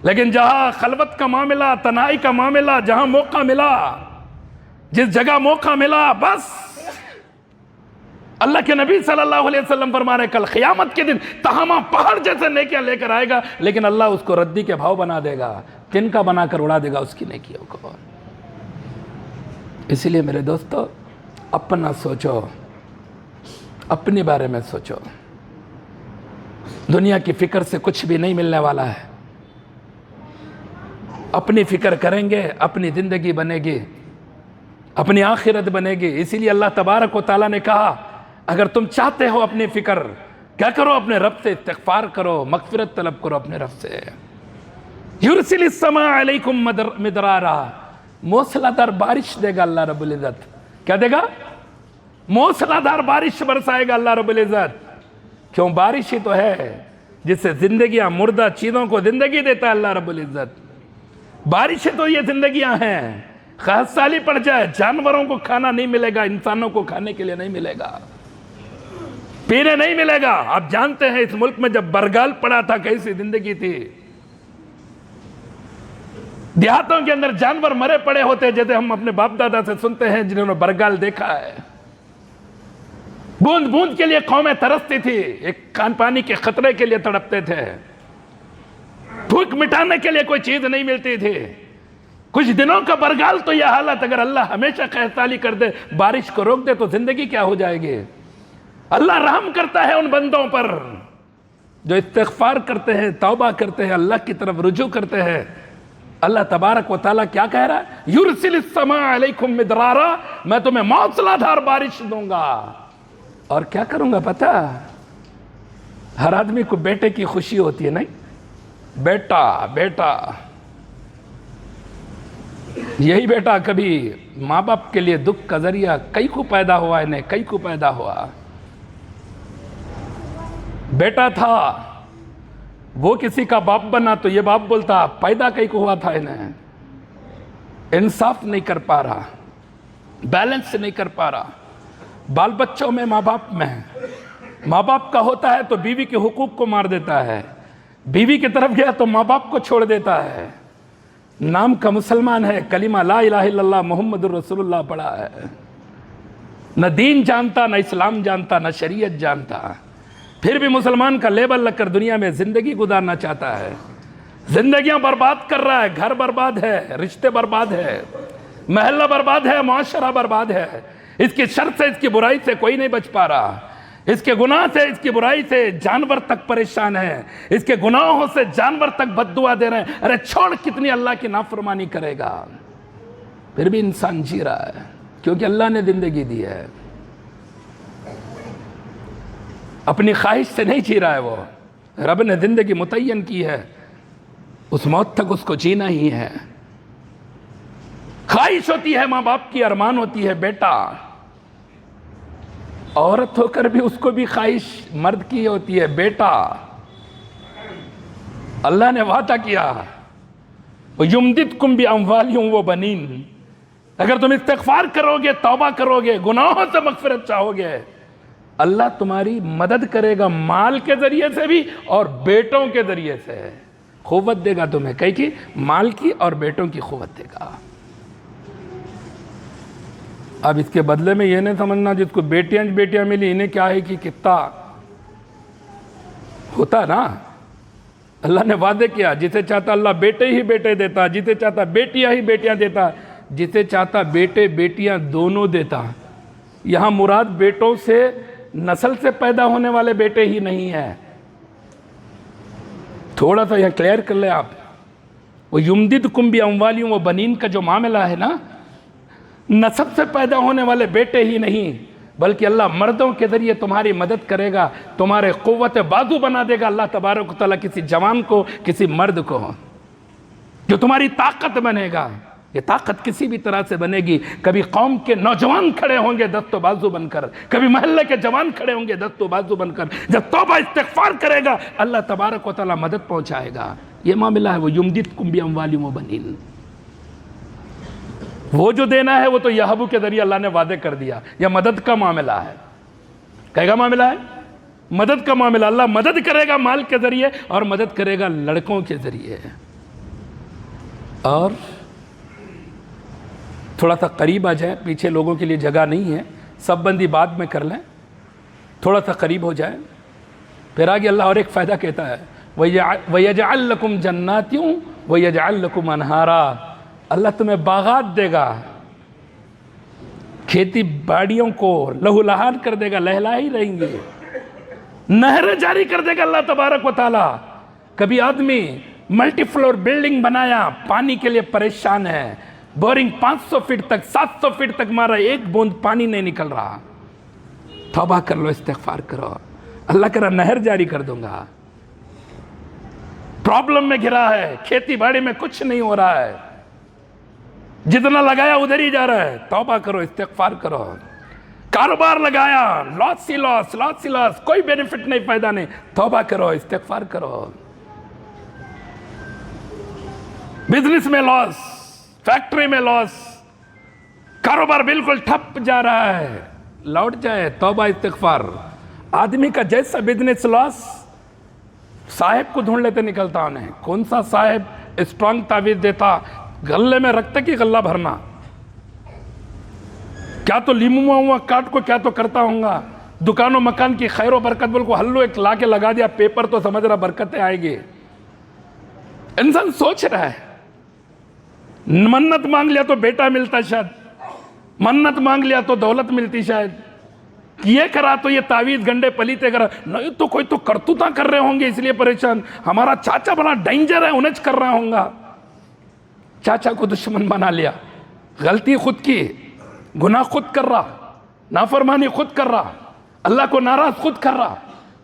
لیکن جہاں خلوت کا معاملہ، تنہائی کا معاملہ، جہاں موقع ملا، جس جگہ موقع ملا، بس اللہ کے نبی صلی اللہ علیہ وسلم فرما رہے کل قیامت کے دن تہامہ پہاڑ جیسے نیکیاں لے کر آئے گا، لیکن اللہ اس کو ردی کے بھاؤ بنا دے گا، تن کا بنا کر اڑا دے گا اس کی نیکیوں کو۔ اسی لیے میرے دوستو، اپنا سوچو، اپنے بارے میں سوچو۔ دنیا کی فکر سے کچھ بھی نہیں ملنے والا ہے، اپنی فکر کریں گے اپنی زندگی بنے گی، اپنی آخرت بنے گی۔ اسی لیے اللہ تبارک و تعالیٰ نے کہا اگر تم چاہتے ہو اپنی فکر، کیا کرو؟ اپنے رب سے استغفار کرو، مغفرت طلب کرو اپنے رب سے۔ یرسل السماء علیکم مدرارا، موسلا دار بارش دے گا اللہ رب العزت۔ کیا دے گا؟ موسلا دار بارش برسائے گا اللہ رب العزت۔ کیوں؟ بارش ہی تو ہے جس سے زندگیاں، مردہ چیزوں کو زندگی دیتا ہے اللہ رب العزت۔ بارشیں تو یہ زندگیاں ہیں، خاص سالی پڑ جائے جانوروں کو کھانا نہیں ملے گا، انسانوں کو کھانے کے لیے نہیں ملے گا، پینے نہیں ملے گا۔ آپ جانتے ہیں اس ملک میں جب برگال پڑا تھا کیسی زندگی تھی، دیہاتوں کے اندر جانور مرے پڑے ہوتے، جیسے ہم اپنے باپ دادا سے سنتے ہیں جنہوں نے برگال دیکھا ہے۔ بوند بوند کے لیے قومیں ترستی تھی، ایک کان پانی کے خطرے کے لیے تڑپتے تھے، بھوک مٹانے کے لیے کوئی چیز نہیں ملتی تھی۔ کچھ دنوں کا برگال تو یہ حالت، اگر اللہ ہمیشہ خیرسالی کر دے، بارش کو روک دے تو زندگی کیا ہو جائے گی۔ اللہ رحم کرتا ہے ان بندوں پر جو استغفار کرتے ہیں، توبہ کرتے ہیں، اللہ کی طرف رجوع کرتے ہیں۔ اللہ تبارک و تعالیٰ کیا کہہ رہا ہے؟ یرسل السماء علیکم مدرارا، میں تمہیں موسلا دھار بارش دوں گا، اور کیا کروں گا پتہ؟ ہر آدمی کو بیٹے کی خوشی ہوتی ہے، نہیں؟ بیٹا بیٹا، یہی بیٹا کبھی ماں باپ کے لیے دکھ کا ذریعہ، کئی کو پیدا ہوا انہیں، کئی کو پیدا ہوا۔ بیٹا تھا وہ کسی کا باپ بنا تو یہ باپ بولتا پیدا کئی کو ہوا تھا انہیں۔ انصاف نہیں کر پا رہا، بیلنس نہیں کر پا رہا۔ بال بچوں میں، ماں باپ میں، ماں باپ کا ہوتا ہے تو بیوی کے حقوق کو مار دیتا ہے، بیوی کی طرف گیا تو ماں باپ کو چھوڑ دیتا ہے۔ نام کا مسلمان ہے، کلمہ لا الہ الا اللہ محمد الرسول اللہ پڑھا ہے، نہ دین جانتا، نہ اسلام جانتا، نہ شریعت جانتا، پھر بھی مسلمان کا لیبل لگ کر دنیا میں زندگی گزارنا چاہتا ہے۔ زندگیاں برباد کر رہا ہے، گھر برباد ہے، رشتے برباد ہے، محلہ برباد ہے، معاشرہ برباد ہے۔ اس کی شر سے، اس کی برائی سے کوئی نہیں بچ پا رہا، اس کے گناہ سے، اس کی برائی سے جانور تک پریشان ہے، اس کے گناہوں سے جانور تک بد دعا دے رہے ہیں۔ ارے چھوڑ، کتنی اللہ کی نافرمانی کرے گا؟ پھر بھی انسان جی رہا ہے کیونکہ اللہ نے زندگی دی ہے، اپنی خواہش سے نہیں جی رہا ہے، وہ رب نے زندگی متعین کی ہے، اس موت تک اس کو جینا ہی ہے۔ خواہش ہوتی ہے ماں باپ کی، ارمان ہوتی ہے بیٹا، عورت ہو کر بھی اس کو بھی خواہش مرد کی ہوتی ہے بیٹا۔ اللہ نے وعدہ کیا وَيُمْدِدْكُمْ بِأَمْوَالٍ وَبَنِينَ، اگر تم استغفار کرو گے، توبہ کرو گے، گناہوں سے مغفرت چاہو گے، اللہ تمہاری مدد کرے گا، مال کے ذریعے سے بھی اور بیٹوں کے ذریعے سے قوت دے گا تمہیں، کئی کی مال کی اور بیٹوں کی قوت دے گا۔ اب اس کے بدلے میں یہ نہیں سمجھنا جس کو بیٹیاں ملی انہیں کیا ہے کہ کتا ہوتا نا۔ اللہ نے وعدے کیا، جسے چاہتا اللہ بیٹے ہی بیٹے دیتا، جسے چاہتا بیٹیاں ہی بیٹیاں دیتا، جسے چاہتا بیٹے بیٹیاں دونوں دیتا۔ یہاں مراد بیٹوں سے نسل سے پیدا ہونے والے بیٹے ہی نہیں ہے، تھوڑا سا یہاں کلیئر کر لیں آپ۔ وہ یمددکم باموال و بنین کا جو معاملہ ہے نا، نسب سے پیدا ہونے والے بیٹے ہی نہیں بلکہ اللہ مردوں کے ذریعے تمہاری مدد کرے گا، تمہارے قوت بازو بنا دے گا اللہ تبارک و تعالیٰ کسی جوان کو، کسی مرد کو، جو تمہاری طاقت بنے گا۔ یہ طاقت کسی بھی طرح سے بنے گی، کبھی قوم کے نوجوان کھڑے ہوں گے دست و بازو بن کر، کبھی محلے کے جوان کھڑے ہوں گے دست و بازو بن کر، جب توبہ استغفار کرے گا اللہ تبارک و تعالیٰ مدد پہنچائے گا۔ یہ معاملہ ہے وہ یمددکم باموال و بنین، وہ جو دینا ہے وہ تو یہبو کے ذریعے اللہ نے وعدے کر دیا، یہ مدد کا معاملہ ہے۔ کہے گا معاملہ ہے مدد کا معاملہ اللہ مدد کرے گا مال کے ذریعے اور مدد کرے گا لڑکوں کے ذریعے. اور تھوڑا سا قریب آ جائیں, پیچھے لوگوں کے لیے جگہ نہیں ہے, سب بندی بعد میں کر لیں, تھوڑا سا قریب ہو جائیں. پھر آگے اللہ اور ایک فائدہ کہتا ہے, وَيَجْعَلْ لَكُمْ جَنَّاتٍ وَيَجْعَلْ لَكُمْ أَنْهَارًا. اللہ تمہیں باغات دے گا, کھیتی باڑیوں کو لہو لہان کر دے گا, لہلا ہی رہیں گے, نہریں جاری کر دے گا اللہ تبارک و تعالی. کبھی آدمی ملٹی فلور بلڈنگ بنایا, پانی کے لیے پریشان ہے, بورنگ 500 فٹ تک 700 فٹ تک مارا, ایک بوند پانی نہیں نکل رہا. توبہ کر لو, استغفار کرو, اللہ کرا نہر جاری کر دوں گا. پرابلم میں گھرا ہے, کھیتی باڑی میں کچھ نہیں ہو رہا ہے, جتنا لگایا ادھر ہی جا رہا ہے, توبہ کرو, استغفار کرو. کاروبار لگایا, لاس ہی لاس, کوئی بینیفٹ نہیں, فائدہ نہیں, توبہ کرو, استغفار کرو. بزنس میں لاس, فیکٹری میں لاس, کاروبار بالکل ٹھپ جا رہا ہے, لوٹ جائے, توبہ استغفار. آدمی کا جیسا بزنس لاس, صاحب کو ڈھونڈ لیتے نکلتا انہیں. کون سا صاحب اسٹرانگ تعویذ دیتا, غلے میں رکھتے کہ غلہ بھرنا, کیا تو لیمو ہوا کاٹ کو کیا تو کرتا ہوں گا, دکان و مکان کی خیر و برکت بول کو ہلو ایک لا کے لگا دیا پیپر, تو سمجھ رہا برکتیں آئیں گی. انسان سوچ رہا ہے, منت مانگ لیا تو بیٹا ملتا شاید, منت مانگ لیا تو دولت ملتی شاید, یہ کرا تو یہ تعویذ گنڈے پلیتے کرا, نہیں تو کوئی تو کرتوتاں کر رہے ہوں گے اس لیے پریشان, ہمارا چاچا بڑا ڈینجر ہے انہیں کر رہا ہوں گا. چاچا کو دشمن بنا لیا, غلطی خود کی, گناہ خود کر رہا, نافرمانی خود کر رہا, اللہ کو ناراض خود کر رہا,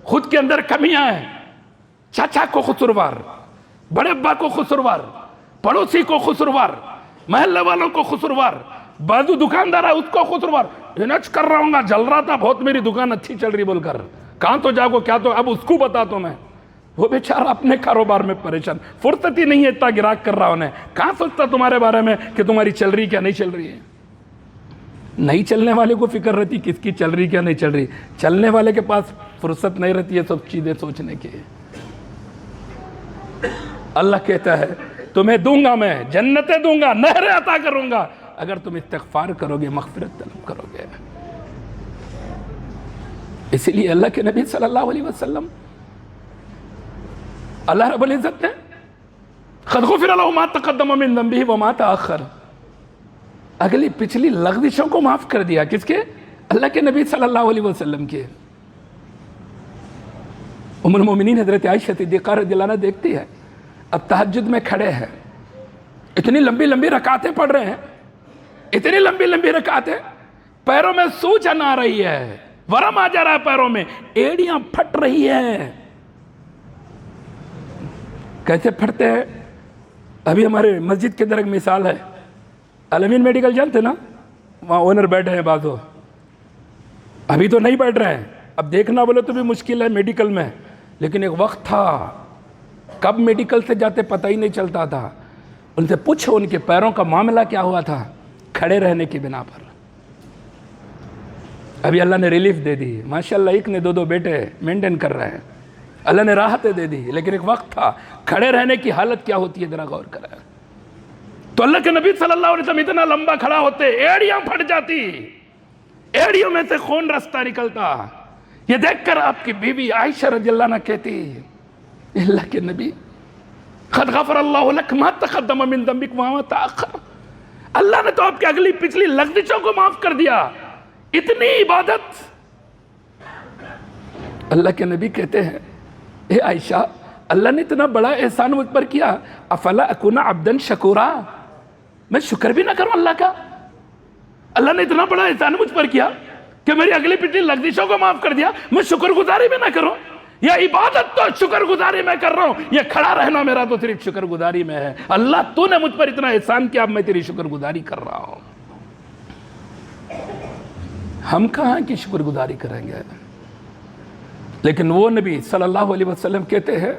خود کے اندر کمیاں ہیں. چاچا کو قصوروار, بڑے ابا کو قصوروار, پڑوسی کو قصوروار, محلے والوں کو قصوروار, بازو دکاندار ہے اس کو قصوروار, انج کر رہا ہوں گا, جل رہا تھا بہت, میری دکان اچھی چل رہی بول کر, کہاں تو جاگو کیا تو اب اس کو بتا تو میں. وہ بیچارہ اپنے کاروبار میں پریشان, فرصت ہی نہیں ہے, اتنا گراہک کر رہا انہیں, کہاں سوچتا تمہارے بارے میں کہ تمہاری چل رہی کیا نہیں چل رہی ہے. نہیں چلنے والے کو فکر رہتی کس کی چل رہی کیا نہیں چل رہی, چلنے والے کے پاس فرصت نہیں رہتی ہے سب چیزیں سوچنے کی. اللہ کہتا ہے تمہیں دوں گا, میں جنتیں دوں گا, نہریں عطا کروں گا, اگر تم استغفار کرو گے, مغفرت طلب کرو گے. اسی لیے اللہ کے نبی صلی اللہ علیہ وسلم, اللہ رب العزت نے قد غفر له ما تقدم من ذنبه وما تأخر, اگلی پچھلی لغزشوں کو معاف کر دیا. کس کے؟ اللہ کے نبی صلی اللہ علیہ وسلم کے. ام المومنین حضرت عائشہ صدیقہ رضی اللہ عنہا دیکھتی ہے, اب تہجد میں کھڑے ہیں, اتنی لمبی لمبی رکعتیں پڑھ رہے ہیں, اتنی لمبی لمبی رکعتیں, پیروں میں سوجن آ رہی ہے, ورم آ جا رہا ہے پیروں میں, ایڑیاں پھٹ رہی ہیں. کیسے پھٹتے ہیں؟ ابھی ہمارے مسجد کے در ایک مثال ہے, الامین میڈیکل جانتے نا, وہاں اونر بیٹھے ہیں بعض, ابھی تو نہیں بیٹھ رہے ہیں, اب دیکھنا بولے تو بھی مشکل ہے میڈیکل میں, لیکن ایک وقت تھا کب میڈیکل سے جاتے پتہ ہی نہیں چلتا تھا. ان سے پوچھو ان کے پیروں کا معاملہ کیا ہوا تھا کھڑے رہنے کی بنا پر. ابھی اللہ نے ریلیف دے دی, ماشاءاللہ ایک نے 2 بیٹے مینٹین کر رہے ہیں, اللہ نے راحتیں دے دی, لیکن ایک وقت تھا کھڑے رہنے کی حالت کیا ہوتی ہے ذرا غور کریں. تو اللہ کے نبی صلی اللہ علیہ وسلم اتنا لمبا کھڑا ہوتے, ایڑیاں پھٹ جاتی, ایڑیوں میں سے خون رستہ نکلتا. یہ دیکھ کر آپ کی بیوی عائشہ رضی اللہ عنہ کہتی, اللہ کے نبی قد غفر اللہ لک ما تقدم من ذنبک وما تأخر, اللہ نے تو آپ کی اگلی پچھلی لغزشوں کو معاف کر دیا. اتنی عبادت. اللہ کے نبی کہتے ہیں, اے عائشہ اللہ نے اتنا بڑا احسان مجھ پر کیا, افلا اکون عبدا شکورا, میں شکر بھی نہ کروں اللہ کا. اللہ نے اتنا بڑا احسان مجھ پر کیا کہ میری اگلی پچھلی لغزشوں کو معاف کر دیا, میں شکر گزاری بھی نہ کروں. یہ عبادت تو شکر گزاری میں کر رہا ہوں, یہ کھڑا رہنا میرا تو صرف شکر گزاری میں ہے. اللہ تو نے مجھ پر اتنا احسان کیا, اب میں تیری شکر گزاری کر رہا ہوں. ہم کہاں کی شکر گزاری کریں گے؟ لیکن وہ نبی صلی اللہ علیہ وسلم کہتے ہیں,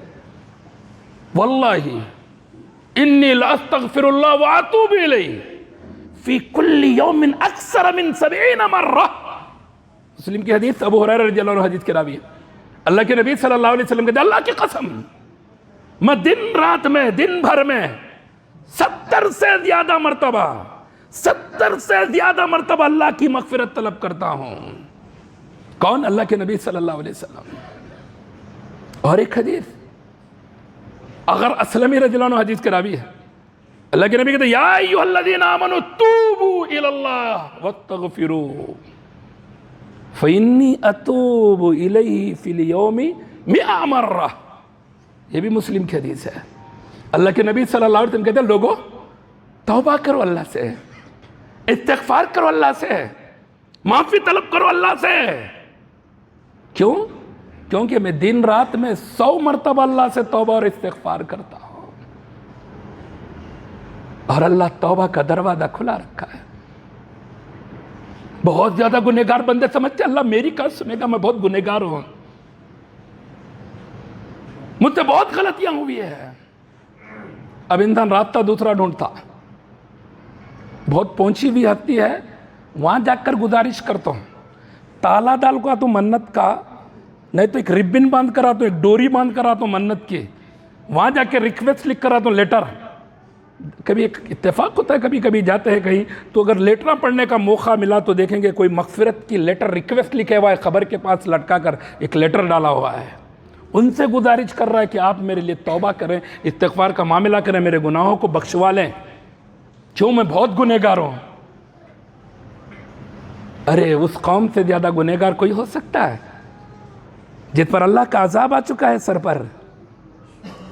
واللہ انی لاستغفر اللہ واتوب الیہ فی کل یوم اکثر من 70 مرہ. مسلم کی حدیث, ابو ہریرہ رضی اللہ عنہ حدیث کے راوی ہے. اللہ کے نبی صلی اللہ علیہ وسلم کہتے ہیں اللہ کی قسم میں دن رات میں دن بھر میں 70 سے زیادہ مرتبہ اللہ کی مغفرت طلب کرتا ہوں. کون؟ اللہ کے نبی صلی اللہ علیہ وسلم. اور ایک حدیث اگر اسلمی رضی اللہ عنہ حدیث کے راوی ہے، اللہ کے نبی کہتے ہیں یا ایھا الذین آمنوا توبوا الی اللہ واستغفروا فإنی اتوب الیہ فی الیوم 100 مرہ. یہ بھی مسلم کی حدیث ہے. اللہ کے نبی صلی اللہ علیہ وسلم کہتے ہیں لوگوں توبہ کرو اللہ سے، استغفار کرو اللہ سے، معافی طلب کرو اللہ سے. کیوں؟ کیونکہ میں دن رات میں 100 مرتبہ اللہ سے توبہ اور استغفار کرتا ہوں، اور اللہ توبہ کا دروازہ کھلا رکھا ہے. بہت زیادہ گنہگار بندے سمجھتے ہیں اللہ میری کہاں سنے گا، میں بہت گنہگار ہوں، مجھ سے بہت غلطیاں ہوئی ہیں. اب انسان رابطہ دوسرا ڈھونڈتا، بہت پہنچی ہوئی ہستی ہے، وہاں جا کر گزارش کرتا ہوں تالا ڈال کو تو منت کا، نہیں تو ایک ربن باندھ کرا تو ایک ڈوری باندھ کرا تو منت کی، وہاں جا کے ریکویسٹ لکھ کرا تو لیٹر. کبھی ایک اتفاق ہوتا ہے، کبھی کبھی جاتے ہیں کہیں تو اگر لیٹر پڑھنے کا موقع ملا تو دیکھیں گے کوئی مغفرت کی لیٹر ریکویسٹ لکھے ہوا ہے، خبر کے پاس لٹکا کر ایک لیٹر ڈالا ہوا ہے. ان سے گزارش کر رہا ہے کہ آپ میرے لیے توبہ کریں، استغفار کا معاملہ کریں، میرے گناہوں کو بخشوا لیں، کیوں میں بہت گنہگار ہوں. ارے اس قوم سے زیادہ گنہگار کوئی ہو سکتا ہے جس پر اللہ کا عذاب آ چکا ہے سر پر.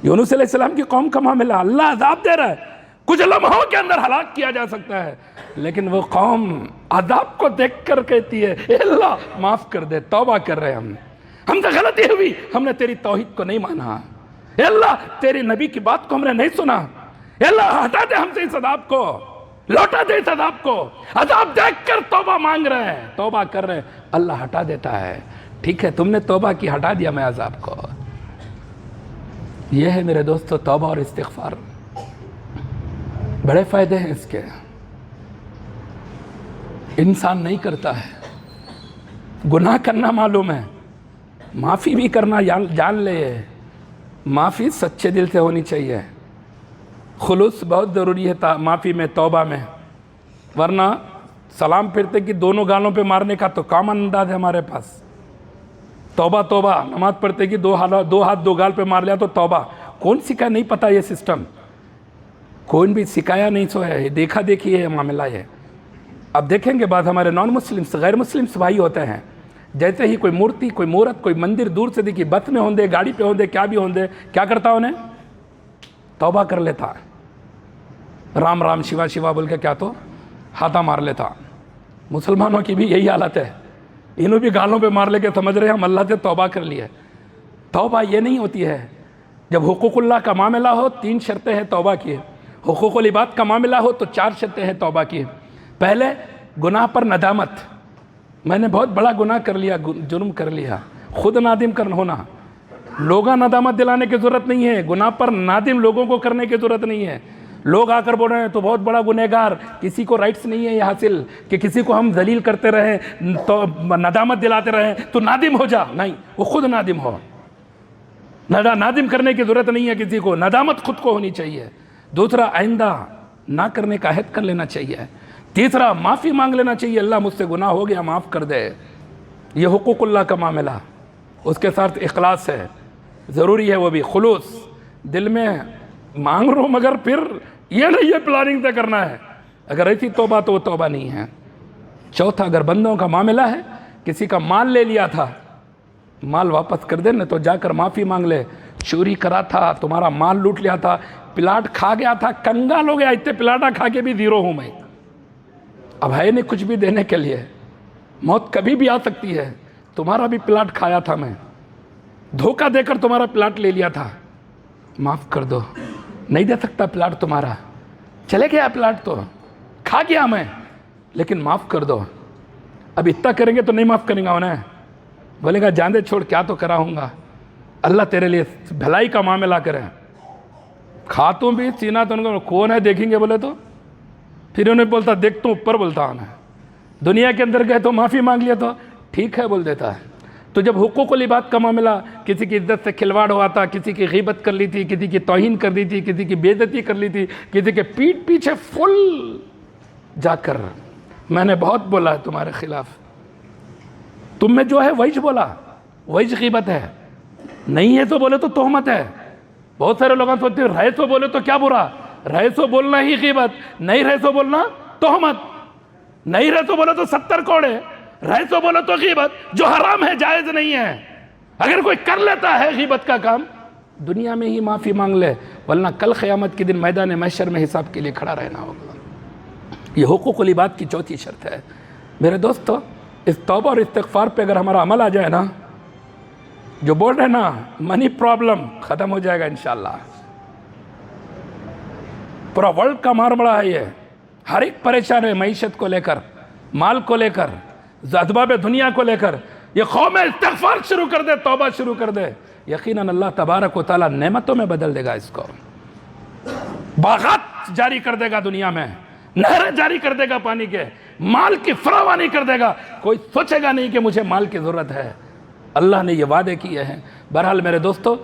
یونس علیہ السلام کی قوم کا معاملہ، اللہ عذاب دے رہا ہے، کچھ لمحوں کے اندر ہلاک کیا جا سکتا ہے، لیکن وہ قوم عذاب کو دیکھ کر کہتی ہے اے اللہ معاف کر دے، توبہ کر رہے ہم سے غلطی ہوئی، ہم نے تیری توحید کو نہیں مانا، اے اللہ تیری نبی کی بات کو ہم نے نہیں سنا، اے اللہ ہٹا دے ہم سے اس عذاب کو، لوٹا دے اس عذاب کو. عذاب دیکھ کر توبہ مانگ رہے ہیں، توبہ کر رہے ہیں، اللہ ہٹا دیتا ہے. ٹھیک ہے تم نے توبہ کی، ہٹا دیا میں عذاب کو. یہ ہے میرے دوستو توبہ اور استغفار. بڑے فائدے ہیں اس کے. انسان نہیں کرتا ہے، گناہ کرنا معلوم ہے، معافی بھی کرنا جان لے. معافی سچے دل سے ہونی چاہیے، خلوص بہت ضروری ہے معافی میں، توبہ میں. ورنہ سلام پھرتے کہ دونوں گالوں پہ مارنے کا تو کامن انداز ہے ہمارے پاس. توبہ توبہ، نماز پڑھتے کہ دو ہاتھ دو گال پہ مار لیا تو توبہ. کون سکھایا؟ نہیں پتہ یہ سسٹم، کون بھی سکھایا نہیں سو ہے، دیکھا دیکھی ہے معاملہ ہے. اب دیکھیں گے بعد ہمارے نان مسلمس، غیر مسلمس بھائی ہوتے ہیں، جیسے ہی کوئی مورتی، کوئی مورت، کوئی مندر دور سے دیکھی، بس میں ہوندے، گاڑی پہ ہوندے، کیا بھی ہوندے، کیا کرتا انہیں؟ توبہ کر لیتا، رام رام شیوا شیوا بول کے کیا تو ہاتھا مار لیتا. مسلمانوں کی بھی یہی حالت ہے، انہوں بھی گالوں پہ مار لے کے سمجھ رہے ہیں ہم اللہ سے توبہ کر لیے. توبہ یہ نہیں ہوتی ہے. جب حقوق اللہ کا معاملہ ہو 3 شرطیں ہیں توبہ کی، حقوق العباد کا معاملہ ہو تو 4 شرطیں ہیں توبہ کی. پہلے گناہ پر ندامت، میں نے بہت بڑا گناہ کر لیا، جرم کر لیا، خود نادم کرنا ہونا. لوگاں ندامت دلانے کی ضرورت نہیں ہے، گناہ پر نادم لوگوں کو کرنے کی ضرورت نہیں ہے. لوگ آ کر بول رہے ہیں تو بہت بڑا گنہگار، کسی کو رائٹس نہیں ہے یہ حاصل کہ کسی کو ہم ذلیل کرتے رہیں، تو ندامت دلاتے رہیں تو نادم ہو جا. نہیں، وہ خود نادم ہو. نادم کرنے کی ضرورت نہیں ہے کسی کو، ندامت خود کو ہونی چاہیے. دوسرا آئندہ نہ کرنے کا عہد کر لینا چاہیے. تیسرا معافی مانگ لینا چاہیے، اللہ مجھ سے گناہ ہو گیا معاف کر دے. یہ حقوق اللہ کا معاملہ، اس کے ساتھ اخلاص ہے، ضروری ہے وہ بھی خلوص. دل میں مانگ رہا ہوں مگر پھر یہ نہیں ہے پلاننگ سے کرنا ہے، اگر ایسی توبہ تو وہ توبہ نہیں ہے. چوتھا، اگر بندوں کا معاملہ ہے، کسی کا مال لے لیا تھا، مال واپس کر دے، نہ تو جا کر معافی مانگ لے. چوری کرا تھا، تمہارا مال لوٹ لیا تھا، پلاٹ کھا گیا تھا، کنگال ہو گیا، اتنے پلاٹا کھا کے بھی زیرو ہوں میں، اب ہے نہیں کچھ بھی دینے کے لیے، موت کبھی بھی آ سکتی ہے. تمہارا بھی پلاٹ کھایا تھا میں، دھوکہ دے کر تمہارا پلاٹ لے لیا تھا، معاف کر دو، نہیں دے سکتا پلاٹ تمہارا، چلے گیا پلاٹ تو کھا گیا میں، لیکن معاف کر دو. اب اتنا کریں گے تو نہیں معاف کریں گا انہیں، بولے گا جاندے چھوڑ کیا تو کرا ہوں گا. اللہ تیرے لیے بھلائی کا معاملہ کریں. کھاتوں بھی سینہ تو ان کو کون ہے دیکھیں گے بولے تو، پھر انہیں بولتا دیکھتا ہوں اوپر، بولتا انہیں دنیا کے اندر گئے تو معافی مانگ لیا تو ٹھیک ہے بول دیتا ہے. تو جب حقوق العباد کا معاملہ، کسی کی عزت سے کھلواڑ ہوا تھا، کسی کی غیبت کر لی تھی، کسی کی توہین کر دی تھی، کسی کی بے عزتی کر لی تھی، کسی کے پیٹھ پیچھے فل جا کر میں نے بہت بولا ہے تمہارے خلاف، تم میں جو ہے وہی بولا، وہی غیبت ہے، نہیں ہے تو بولے تو تہمت ہے۔ بہت سارے لوگ سوچتے ہیں رہے تو بولے تو کیا برا، رہے تو بولنا ہی غیبت، نہیں رہے تو بولنا تہمت، نہیں رہے تو بولے تو 70 کوڑے، رہے تو بولے تو غیبت، جو حرام ہے، جائز نہیں ہے۔ اگر کوئی کر لیتا ہے غیبت کا کام، دنیا میں ہی معافی مانگ لے، ورنہ کل قیامت کے دن میدان محشر میں حساب کے لیے کھڑا رہنا ہوگا۔ یہ حقوق العباد کی چوتھی شرط ہے۔ میرے دوستو، اس توبہ اور استغفار پہ اگر ہمارا عمل آ جائے نا، جو بول رہے نا منی پرابلم ختم ہو جائے گا انشاءاللہ۔ پورا ورلڈ کا مار بڑا ہے یہ، ہر ایک پریشان ہے معیشت کو لے کر، مال کو لے کر، اسباب دنیا کو لے کر۔ یہ قوم استغفار شروع کر دے، توبہ شروع کر دے، یقیناً اللہ تبارک و تعالیٰ نعمتوں میں بدل دے گا اس کو، باغات جاری کر دے گا دنیا میں، نہریں جاری کر دے گا پانی کے، مال کی فراوانی کر دے گا، کوئی سوچے گا نہیں کہ مجھے مال کی ضرورت ہے۔ اللہ نے یہ وعدے کیے ہیں۔ بہرحال میرے دوستو،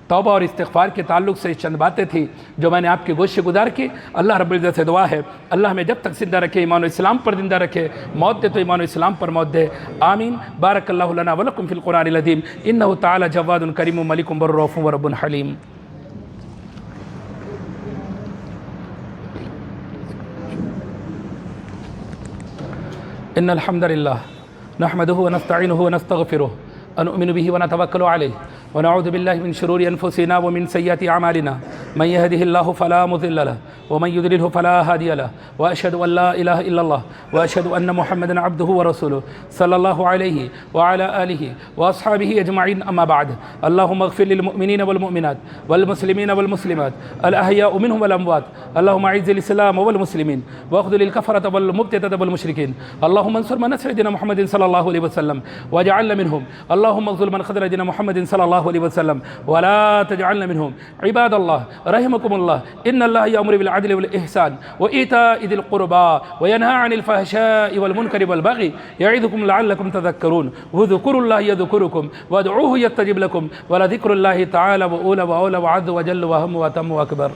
توبہ اور استغفار کے تعلق سے چند باتیں تھیں جو میں نے آپ کی گوش گزار کی۔ اللہ رب العزت سے دعا ہے اللہ ہمیں جب تک زندہ رکھے، ایمان و اسلام پر زندہ رکھے، موت دے تو ایمان و اسلام پر موت دے، آمین۔ بارک اللہ لنا ولکم فی القرآن العظیم، انہ تعالی جواد کریم ملک بر رؤوف و رب حلیم۔ ان الحمد للہ نحمده ونستعینه ونستغفره ونؤمن به ونتوکل علیہ ونعوذ باللہ من شرور انفسنا ومن سیئات اعمالنا من يهده الله فلا مضل له ومن يضلل فلا هادي له واشهد ان لا اله الا الله واشهد ان محمدا عبده ورسوله صلى الله عليه وعلى اله واصحابه اجمعين اما بعد اللهم اغفر للمؤمنين والمؤمنات والمسلمين والمسلمات الاحياء منهم والاموات اللهم اعز الاسلام والمسلمين واخذل الكفرة والمبتدعة والمشركين اللهم انصر من نصر دين محمد صلى الله عليه وسلم واجعلنا منهم اللهم اغفر من خذل دين محمد صلى الله عليه وسلم ولا تجعلنا منهم عباد الله رحمكم الله ان الله يأمر بالعدل والإحسان وإيتاء ذي القربى وينهى عن الفحشاء والمنكر والبغي يعظكم لعلكم تذكرون واذكروا الله يذكركم وادعوه يستجب لكم ولذكر الله تعالى وأولى وأعز وجل وأهم وأتم وأكبر۔